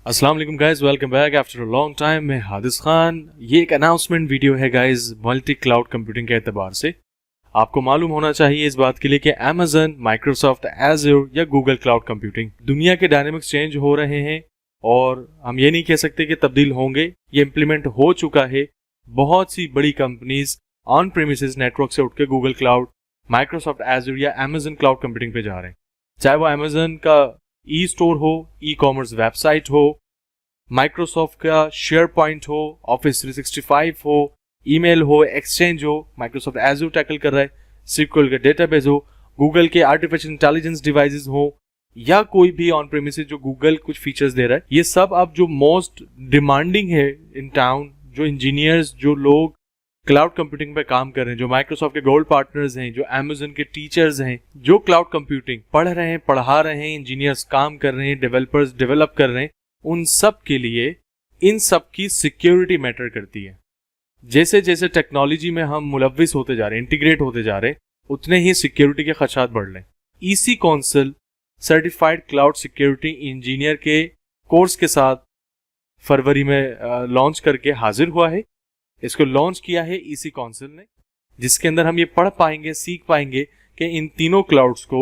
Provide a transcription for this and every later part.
अस्सलाम वालेकुम guys, welcome back after a long time. मैं हादिस खान। ये एक अनाउंसमेंट वीडियो है गाइस मल्टी क्लाउड कंप्यूटिंग के एतबार से। आपको मालूम होना चाहिए इस बात के लिए कि अमेजन, माइक्रोसॉफ्ट एज़्योर या गूगल क्लाउड कंप्यूटिंग दुनिया के डायनेमिक्स चेंज हो रहे हैं और हम ये नहीं कह सकते कि तब्दील होंगे। ये इम्प्लीमेंट हो चुका है। बहुत सी बड़ी कंपनीज ऑन प्रीमिसेस नेटवर्क से उठ के गूगल क्लाउड, माइक्रोसॉफ्ट एज़्योर या अमेजन क्लाउड कंप्यूटिंग पे जा रहे हैं। चाहे वो अमेजन का ई स्टोर हो, ई कॉमर्स वेबसाइट हो, माइक्रोसॉफ्ट का शेयर पॉइंट हो, ऑफिस 365 हो, ईमेल हो, एक्सचेंज हो, माइक्रोसॉफ्ट एज़्योर टैकल कर रहा है, SQL का डेटाबेस हो, गूगल के आर्टिफिशियल इंटेलिजेंस डिवाइसेस हो या कोई भी ऑन प्रीमिसेस जो गूगल कुछ फीचर्स दे रहा है, ये सब अब जो मोस्ट डिमांडिंग है इन टाउन, जो इंजीनियर्स, जो लोग क्लाउड कंप्यूटिंग पे काम कर रहे हैं, जो माइक्रोसॉफ्ट के गोल्ड पार्टनर्स हैं, जो अमेजन के टीचर्स हैं, जो क्लाउड कंप्यूटिंग पढ़ रहे हैं, पढ़ा रहे हैं, इंजीनियर्स काम कर रहे हैं, डेवलपर्स डेवलप कर रहे हैं, उन सब के लिए इन सब की सिक्योरिटी मैटर करती है। जैसे जैसे टेक्नोलॉजी में हम मुलव्विस होते जा रहे हैं, इंटीग्रेट होते जा रहे हैं, उतने ही सिक्योरिटी के खदशात बढ़ रहे हैं। EC council certified cloud security engineer के कोर्स के साथ फरवरी में लॉन्च करके हाजिर हुआ है। इसको लॉन्च किया है ईसी काउंसिल ने, जिसके अंदर हम ये पढ़ पाएंगे, सीख पाएंगे कि इन तीनों क्लाउड्स को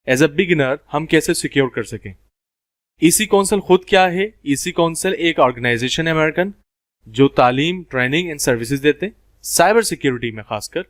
एज अ बिगिनर हम कैसे सिक्योर कर सकें। ईसी काउंसिल खुद क्या है? ईसी काउंसिल एक ऑर्गेनाइजेशन है अमेरिकन, जो तालीम, ट्रेनिंग एंड सर्विसेज देते हैं साइबर सिक्योरिटी में। खासकर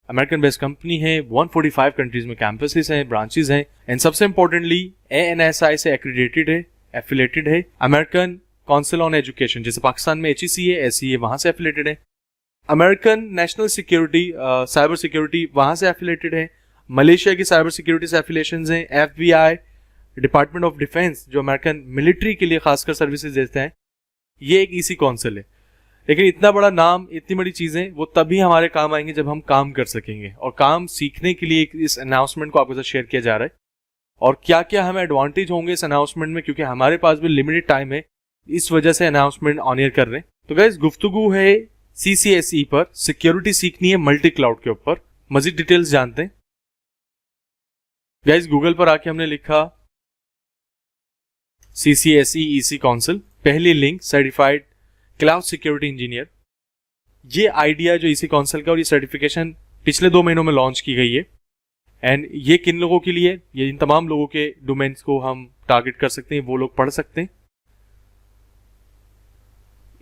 अमेरिकन बेस्ड कंपनी है, 145 कंट्रीज में कैंपसेस हैं, ब्रांचेस हैं, एंड सबसे इंपॉर्टेंटली ANSI से एक्रीडेटेड है, एफिलेटेड है। अमेरिकन काउंसिल ऑन एजुकेशन, जैसे पाकिस्तान में HEC है, ऐसी है, वहां से एफिलेटेड है। American national security cyber security वहां से एफिलेटेड है। मलेशिया की साइबर सिक्योरिटी से एफिलेशन हैं। FBI, डिपार्टमेंट ऑफ डिफेंस, जो अमेरिकन मिलिट्री के लिए खासकर सर्विसेज देते हैं, ये एक ईसी काउंसिल है। लेकिन इतना बड़ा नाम, इतनी बड़ी चीजें वो तभी हमारे काम आएंगे जब हम काम कर सकेंगे, और काम सीखने के लिए इस अनाउंसमेंट को आपके साथ शेयर किया जा रहा है। और क्या क्या हमें एडवांटेज होंगे इस अनाउंसमेंट में, क्योंकि हमारे पास भी लिमिटेड टाइम है, इस वजह से अनाउंसमेंट ऑन एयर कर रहे हैं। तो गाइस, गुफ्तगू है CCSE पर, सिक्योरिटी सीखनी है मल्टी क्लाउड के ऊपर। मजीद डिटेल्स जानते हैं। गाइस, गूगल पर आके हमने लिखा CCSE ईसी काउंसिल, पहली link certified cloud security engineer. ये आइडिया जो ईसी काउंसिल का और ये सर्टिफिकेशन पिछले 2 महीनों में लॉन्च की गई है। एंड ये किन लोगों के लिए? ये इन तमाम लोगों के डोमेन्स को हम टारगेट कर सकते हैं, वो लोग पढ़ सकते हैं।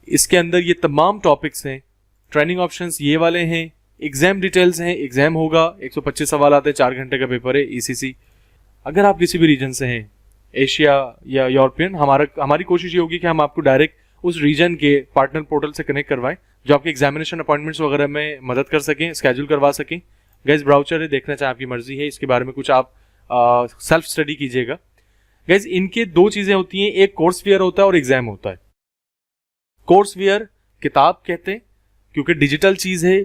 इसके अंदर ये तमाम टॉपिक्स हैं। ट्रेनिंग ऑप्शंस ये वाले हैं। एग्जाम डिटेल्स हैं। एग्जाम होगा, 125 सवाल आते हैं, 4 घंटे का पेपर है, ECC। अगर आप किसी भी रीजन से हैं, एशिया या यूरोपियन, हमारी कोशिश ये होगी कि हम आपको डायरेक्ट उस रीजन के पार्टनर पोर्टल से कनेक्ट करवाएं, जो आपके एग्जामिनेशन अपॉइंटमेंट्स वगैरह में मदद कर सकें, स्केड्यूल करवा सकें। गाइस, ब्राउचर है, देखना चाहे आपकी मर्जी है, इसके बारे में कुछ आप सेल्फ स्टडी कीजिएगा। गाइस, इनके 2 चीजें होती हैं, एक कोर्स वेयर होता है और एग्जाम होता है। कोर्स वेयर किताब कहते हैं, क्योंकि डिजिटल चीज है,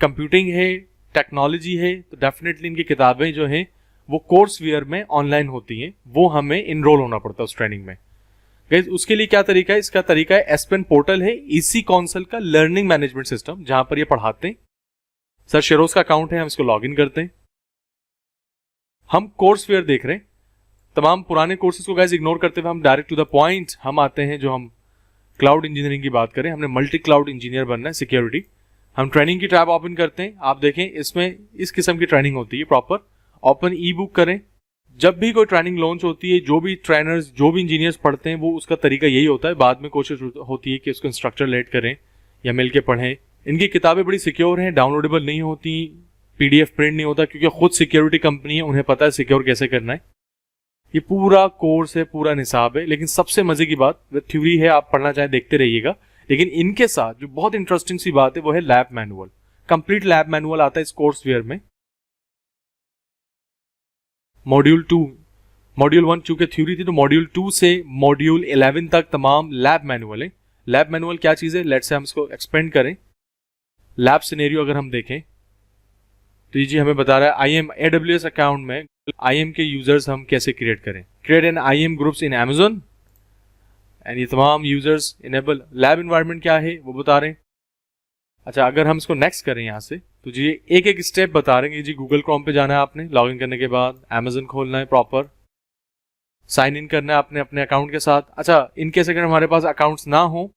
कंप्यूटिंग है, टेक्नोलॉजी है, तो डेफिनेटली इनकी किताबें जो हैं वो कोर्स वेयर में ऑनलाइन होती हैं, वो हमें इनरोल होना पड़ता है उस ट्रेनिंग में। गाइस, उसके लिए क्या तरीका है? इसका तरीका है एस्पेन पोर्टल है, ईसी काउंसिल का लर्निंग मैनेजमेंट सिस्टम, जहां पर ये पढ़ाते हैं। सर शेरोज का अकाउंट है, हम इसको लॉग इन करते हैं। हम कोर्स वेयर देख रहे हैं। तमाम पुराने कोर्सेज को गाइस इग्नोर करते हुए हम डायरेक्ट टू द पॉइंट हम आते हैं। जो हम क्लाउड इंजीनियरिंग की बात करें, हमने मल्टी क्लाउड इंजीनियर बनना है, सिक्योरिटी। हम ट्रेनिंग की टैब ओपन करते हैं। आप देखें, इसमें इस किस्म की ट्रेनिंग होती है प्रॉपर। ओपन ई बुक करें। जब भी कोई ट्रेनिंग लॉन्च होती है, जो भी ट्रेनर्स, जो भी इंजीनियर्स पढ़ते हैं, वो उसका तरीका यही होता है। बाद में कोशिश होती है कि उसको इंस्ट्रक्टर लेट करें या मिल के पढ़ें। इनकी किताबें बड़ी सिक्योर हैं, डाउनलोडेबल नहीं होती, PDF प्रिंट नहीं होता, क्योंकि खुद सिक्योरिटी कंपनी है, उन्हें पता है सिक्योर कैसे करना है। ये पूरा कोर्स है, पूरा निसाब है। लेकिन सबसे मजे की बात, वो थ्योरी है, आप पढ़ना चाहे देखते रहिएगा, लेकिन इनके साथ जो बहुत इंटरेस्टिंग सी बात है वो है lab manual. Complete lab manual आता है इस कोर्स वेयर में। मॉड्यूल 1 चूंकि थ्योरी थी, तो मॉड्यूल 2 से मॉड्यूल 11 तक तमाम लैब मैनुअल है। लैब मैनुअल क्या चीज है? लेट्स से हम इसको एक्सपेंड करें। लैब सिनेरियो अगर हम देखें तो ये जी हमें बता रहा है IAM AWS अकाउंट में IAM के यूजर्स हम कैसे क्रिएट करें। Create an IAM groups in Amazon, and ये तमाम यूजर्स इनेबल। लैब इन्वायरमेंट क्या है वो बता रहे हैं। अच्छा, अगर हम इसको नेक्स्ट करें यहाँ से, तो जी एक एक स्टेप बता रहे हैं। जी गूगल क्रोम पे जाना है आपने, लॉगिन करने के बाद Amazon खोलना है प्रॉपर, साइन इन करना है अपने अपने अकाउंट के साथ। अच्छा, इनकेस अगर हमारे पास अकाउंट्स ना हो,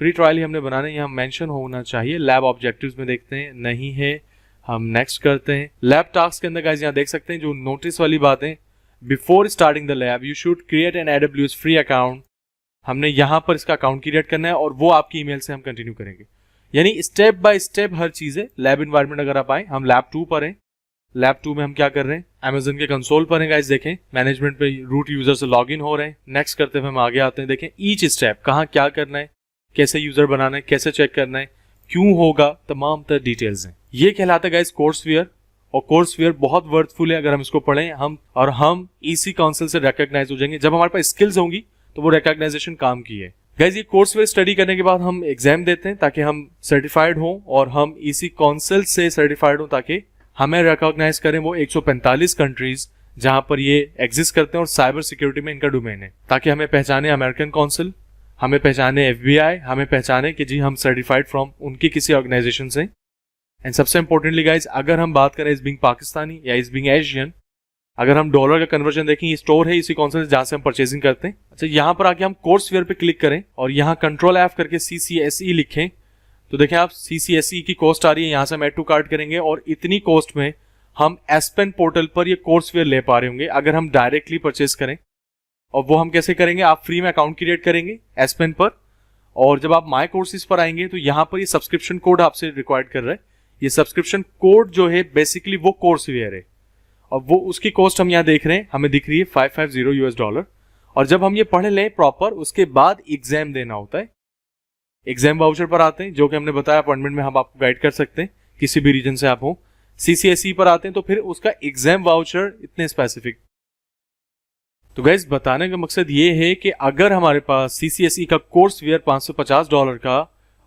फ्री ट्रायल ही हमने बनाना है, यहाँ मेंशन होना चाहिए। लैब ऑब्जेक्टिव्स में देखते हैं, नहीं है, हम नेक्स्ट करते हैं। लैब टास्क के अंदर गाइस यहाँ देख सकते हैं जो नोटिस वाली बातें, before starting the lab you should create an AWS free account. हमने यहाँ पर इसका अकाउंट क्रिएट करना है और वो आपकी ईमेल से हम कंटिन्यू करेंगे। यानी स्टेप बाय स्टेप हर चीज़ है। लैब इन्वायरमेंट अगर आप आए, हम लैब 2 पर हैं। लैब 2 में हम क्या कर रहे हैं, अमेजन के कंसोल पर हैं गाइस। देखें मैनेजमेंट पे रूट यूजर से लॉग इन हो रहे हैं। नेक्स्ट करते हुए हम आगे आते हैं। देखें ईच स्टेप, कहाँ क्या करना है, कैसे यूजर बनाना है, कैसे चेक करना है, क्यों होगा, तमाम तरह डिटेल्स हैं। ये कहलाता है गाइस कोर्सवेयर, और कोर्सवेयर बहुत वर्थफुल है। अगर हम इसको पढ़ें हम EC काउंसिल से रिकॉग्नाइज हो जाएंगे। जब हमारे पास स्किल्स होंगी तो वो रिकॉग्नाइजेशन काम की है। गाइस ये कोर्सवेयर स्टडी करने के बाद हम एग्जाम देते हैं ताकि हम सर्टिफाइड हों, और हम EC काउंसिल से सर्टिफाइड हों ताकि हमें रिकॉग्नाइज करें वो 145 कंट्रीज जहां पर ये एग्जिस्ट करते हैं और साइबर सिक्योरिटी में इनका डोमेन है, ताकि हमें पहचाने अमेरिकन काउंसिल, हमें पहचाने FBI, हमें पहचाने कि जी हम सर्टिफाइड फ्रॉम उनकी किसी ऑर्गेनाइजेशन से। एंड सबसे इंपॉर्टेंटली गाइज, अगर हम बात करें इस बीइंग पाकिस्तानी या इस बीइंग एशियन, अगर हम डॉलर का कन्वर्जन देखें, ये स्टोर है इसी काउंसिल जहां से हम परचेजिंग करते हैं। अच्छा, यहाँ पर आके हम कोर्सवेयर पे क्लिक करें और यहाँ कंट्रोल F करके CCSE लिखें तो देखें आप CCSE की कॉस्ट आ रही है। यहाँ से हम ऐड टू कार्ट करेंगे और इतनी कॉस्ट में हम एस्पेन पोर्टल पर ये कोर्सवेयर ले पा रहे होंगे अगर हम डायरेक्टली परचेज करें। और वो हम कैसे करेंगे, आप फ्री में अकाउंट क्रिएट करेंगे एस्पेन पर, और जब आप माई कोर्सेज पर आएंगे तो यहाँ पर ये सब्सक्रिप्शन कोड आपसे रिक्वायर्ड कर रहा है। ये सब्सक्रिप्शन कोड जो है बेसिकली वो कोर्सवेयर है, और वो उसकी कॉस्ट हम यहाँ देख रहे हैं, हमें दिख रही है $550। और जब हम ये पढ़ लें प्रॉपर, उसके बाद एग्जाम देना होता है। एग्जाम वाउचर पर आते हैं, जो कि हमने बताया अपॉइंटमेंट में हम आपको गाइड कर सकते हैं, किसी भी रीजन से आप हो। CCSE पर आते हैं तो फिर उसका एग्जाम वाउचर इतने स्पेसिफिक। तो गाइस बताने का मकसद ये है कि अगर हमारे पास CCSE का कोर्सवेयर $550 का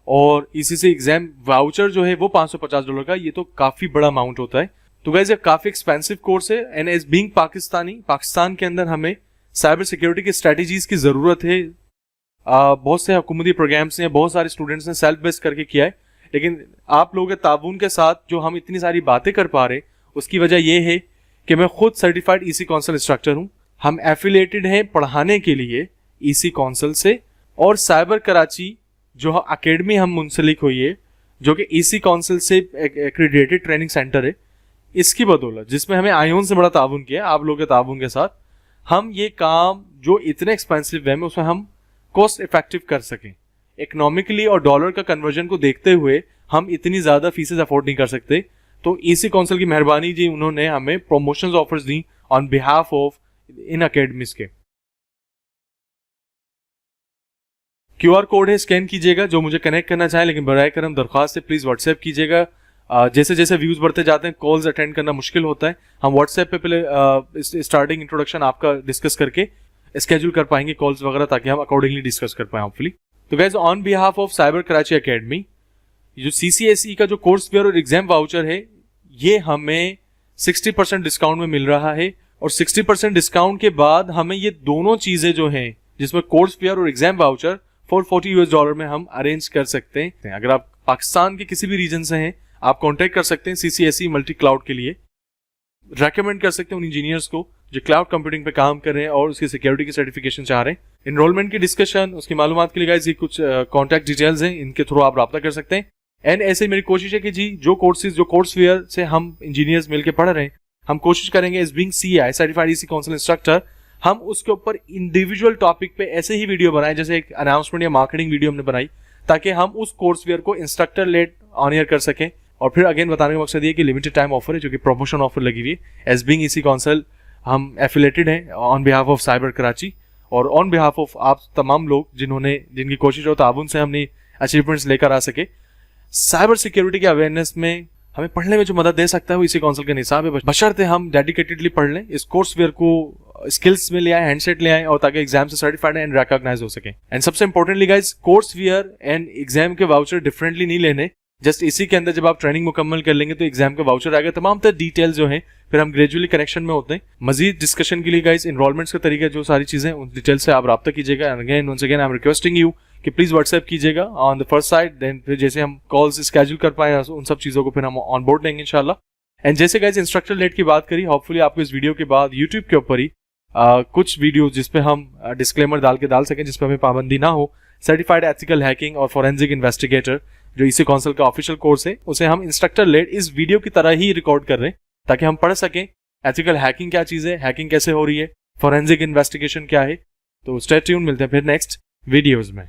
और इसी से एग्जाम वाउचर जो है वो $550 का, ये तो काफी बड़ा अमाउंट होता है। तो गाइस ये काफी एक्सपेंसिव कोर्स है। And as being Pakistani, Pakistan के अंदर हमें साइबर सिक्योरिटी की स्ट्रेटेजीज की जरूरत है। बहुत से हुकूमती प्रोग्राम्स ने, बहुत सारे स्टूडेंट्स ने सेल्फ बेस्ड करके किया है, लेकिन आप लोगों के ताबून के साथ जो हम इतनी सारी बातें कर पा रहे, उसकी वजह यह है कि मैं खुद सर्टिफाइड EC काउंसिल इंस्ट्रक्टर हूं। हम एफिलिएटेड हैं पढ़ाने के लिए EC काउंसिल से, और साइबर कराची जो अकेडमी हम मुंसलिक हुई है, जो कि EC काउंसिल से एक्रीडेटेड ट्रेनिंग सेंटर है, इसकी बदौलत, जिसमें हमें आयोन से बड़ा ताबून किया आप लोगों के ताबून के साथ, हम ये काम जो इतने एक्सपेंसिव वे में उसमें हम कॉस्ट इफेक्टिव कर सकें। इकोनॉमिकली और डॉलर का कन्वर्जन को देखते हुए हम इतनी ज्यादा फीसेस अफोर्ड नहीं कर सकते। तो EC काउंसिल की मेहरबानी जी, उन्होंने हमें promotions offers the on behalf of in academies के। QR कोड है, स्कैन कीजिएगा जो मुझे कनेक्ट करना चाहे, लेकिन बराए करम दरख्वास्त है प्लीज व्हाट्सएप कीजिएगा। जैसे जैसे व्यूज बढ़ते जाते हैं कॉल्स अटेंड करना मुश्किल होता है, हम व्हाट्सएप पे पहले स्टार्टिंग इंट्रोडक्शन आपका डिस्कस करके स्केड्यूल कर पाएंगे कॉल्स वगैरह, ताकि हम अकॉर्डिंगली डिस्कस कर पाए होपफुली। तो guys on behalf of cyber Karachi academy, जो CCSE का जो कोर्सवेयर और एग्जाम वाउचर है, ये हमें 60% डिस्काउंट में मिल रहा है। और 60% डिस्काउंट के बाद हमें ये दोनों चीजें जो हैं, जिसमें कोर्सवेयर और एग्जाम वाउचर $440 में हम अरेंज कर सकते हैं। अगर आप पाकिस्तान के किसी भी रीजन से हैं, आप कांटेक्ट कर सकते हैं CCSE मल्टी क्लाउड के लिए। रेकमेंड कर सकते हैं उन इंजीनियर्स को जो क्लाउड कंप्यूटिंग पे काम कर रहे हैं और उसकी सिक्योरिटी की सर्टिफिकेशन चाह रहे हैं। एनरोलमेंट की डिस्कशन, उसकी मालूमात के लिए गाइस ये कुछ कॉन्टैक्ट डिटेल्स हैं, इनके थ्रू आप राब्ता कर सकते हैं। एंड ऐसे मेरी कोशिश है कि जी जो कोर्सेज, जो कोर्सवेयर से हम इंजीनियर्स मिलकर पढ़ रहे हैं, हम कोशिश करेंगे as being CI certified EC council instructor, हम उसके ऊपर इंडिविजुअल टॉपिक पे ऐसे ही वीडियो बनाएं, जैसे एक अनाउंसमेंट या मार्केटिंग वीडियो हमने बनाई, ताकि हम उस कोर्सवेयर को इंस्ट्रक्टर लेड ऑन एयर कर सकें। और फिर अगेन बताने का मकसद ये कि लिमिटेड टाइम ऑफर है, जो कि प्रमोशन ऑफर लगी हुई है। एज बीइंग EC काउंसिल हम एफिलेटेड हैं on behalf of cyber Karachi, और ऑन बिहाफ ऑफ आप तमाम लोग जिनकी कोशिश हो ताबून से हमने अचीवमेंट्स लेकर आ सके। साइबर सिक्योरिटी के अवेयरनेस में हमें पढ़ने में जो मदद दे सकता है वो EC काउंसिल का निसाब है, बशर्ते हम डेडिकेटेडली पढ़ लें, इस कोर्सवेयर को स्किल्स में ले आए, हैंडसेट ले आए, और ताकि एग्जाम से सर्टिफाइड एंड रिकॉग्नाइज हो सके। एंड सबसे importantly guys, courseware and exam के वाउचर डिफरेंटली नहीं लेने। जस्ट इसी के अंदर जब आप ट्रेनिंग मुकम्मल कर लेंगे तो एग्जाम का वाउचर आएगा, तमाम तरह डिटेल्स जो हैं फिर हम ग्रेजुअली कनेक्शन में होते हैं। मजीद डिस्कशन के लिए गाइस, एनरोलमेंट्स का तरीका, जो सारी चीजें, उन डिटेल से आप राब्ता कीजिएगा। Again once again I am requesting you कि प्लीज व्हाट्सएप कीजिएगा on the first side, then फिर जैसे हम कॉल्स स्केड्यूल कर पाए उन सब चीजों को फिर हम ऑन बोर्ड लेंगे इंशाल्लाह। एंड जैसे गाइस इंस्ट्रक्टर लेट की बात करी, होपफुली आपको इस वीडियो के बाद यूट्यूब के ऊपर ही कुछ वीडियो जिसपे हम डिस्क्लेमर डाल सकें, जिसपे हमें पाबंदी ना हो। सर्टिफाइड एथिकल हैकिंग और फॉरेंसिक इन्वेस्टिगेटर जो इसी काउंसिल का ऑफिशियल कोर्स है, उसे हम इंस्ट्रक्टर लेड इस वीडियो की तरह ही रिकॉर्ड कर रहे हैं ताकि हम पढ़ सकें एथिकल हैकिंग क्या चीज़ है, हैकिंग कैसे हो रही है, फॉरेंसिक इन्वेस्टिगेशन क्या है। तो स्टे ट्यून, मिलते हैं फिर नेक्स्ट वीडियोज़ में।